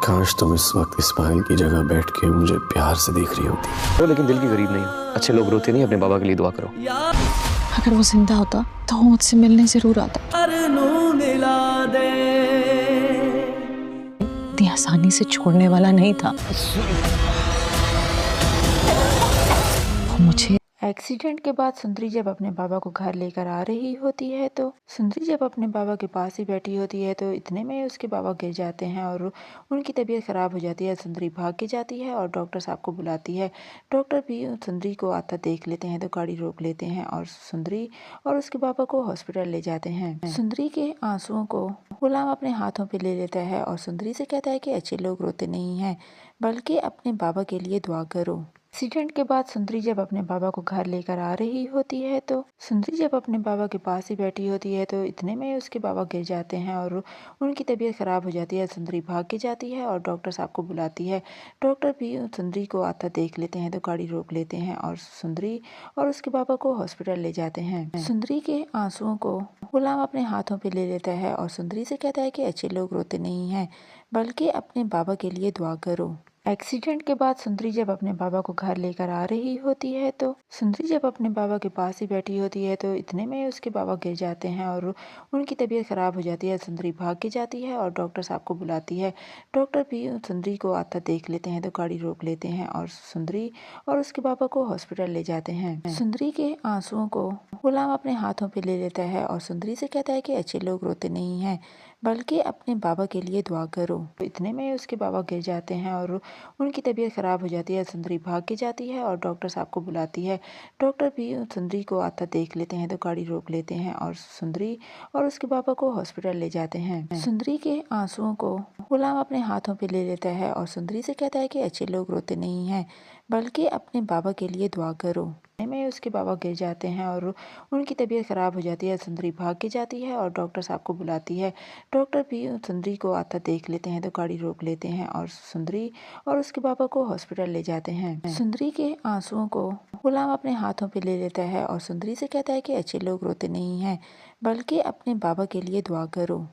काश तुम इस वक्त इस पायल की जगह बैठ के मुझे प्यार से देख रही होती। तो लेकिन दिल की गरीब नहीं हो। अच्छे लोग रोते नहीं, अपने बाबा के लिए दुआ करो। अगर वो जिंदा होता तो वो मुझसे मिलने जरूर आता। इतनी आसानी से छोड़ने वाला नहीं था वो मुझे। एक्सीडेंट के बाद सुंदरी जब अपने बाबा को घर लेकर आ रही होती है तो सुंदरी जब अपने बाबा के पास ही बैठी होती है तो इतने में उसके बाबा गिर जाते हैं और उनकी तबीयत खराब हो जाती है। सुंदरी भाग के जाती है और डॉक्टर साहब को बुलाती है। डॉक्टर भी सुंदरी को आता देख लेते हैं तो गाड़ी रोक लेते हैं और सुंदरी और उसके बाबा को हॉस्पिटल ले जाते हैं। सुंदरी के आंसुओं को गुलाम अपने हाथों पे ले लेता है और सुंदरी से कहता है कि अच्छे लोग रोते नहीं हैं, बल्कि अपने बाबा के लिए दुआ करो। एक्सीडेंट के बाद सुंदरी जब अपने बाबा को घर लेकर आ रही होती है तो सुंदरी जब अपने बाबा के पास ही बैठी होती है तो इतने में उसके बाबा गिर जाते हैं और उनकी तबीयत खराब हो जाती है। सुंदरी भाग के जाती है और डॉक्टर साहब को बुलाती है। डॉक्टर भी सुंदरी को आता देख लेते हैं तो गाड़ी रोक लेते हैं और सुंदरी और उसके बाबा को हॉस्पिटल ले जाते हैं। सुंदरी के आंसुओं को गुलाम अपने हाथों पे ले लेता है और सुंदरी से कहता है कि अच्छे लोग रोते नहीं हैं, बल्कि अपने बाबा के लिए दुआ करो। एक्सीडेंट के बाद सुंदरी जब अपने बाबा को घर लेकर आ रही होती है तो सुंदरी जब अपने बाबा के पास ही बैठी होती है तो इतने में उसके बाबा गिर जाते हैं और उनकी तबीयत खराब हो जाती है। सुंदरी भाग के जाती है और डॉक्टर साहब को बुलाती है। डॉक्टर भी सुंदरी को आता देख लेते हैं तो गाड़ी रोक लेते हैं और सुंदरी और उसके बाबा को हॉस्पिटल ले जाते हैं। सुंदरी के आंसुओं को गुलाम अपने हाथों पे ले लेता है और सुंदरी से कहता है कि अच्छे लोग रोते नहीं हैं, बल्कि अपने बाबा के लिए दुआ करो। इतने में उसके बाबा गिर जाते हैं और उनकी तबीयत खराब हो जाती है। सुंदरी भाग के जाती है और डॉक्टर साहब को बुलाती है। डॉक्टर भी सुंदरी को आता देख लेते हैं तो गाड़ी रोक लेते हैं और सुंदरी और उसके बाबा को हॉस्पिटल ले जाते हैं। सुंदरी के आंसुओं को गुलाम अपने हाथों पे ले लेता है और सुंदरी से कहता है कि अच्छे लोग रोते नहीं हैं, बल्कि अपने बाबा के लिए दुआ करो। में उसके बाबा गिर जाते हैं और उनकी तबीयत खराब हो जाती है। सुंदरी भाग के जाती है और डॉक्टर साहब को बुलाती है। डॉक्टर भी सुंदरी को आता देख लेते हैं तो गाड़ी रोक लेते हैं और सुंदरी और उसके बाबा को हॉस्पिटल ले जाते हैं। सुंदरी के आंसुओं को गुलाम अपने हाथों पे ले लेता है और सुंदरी से कहता है कि अच्छे लोग रोते नहीं हैं, बल्कि अपने बाबा के लिए दुआ करो।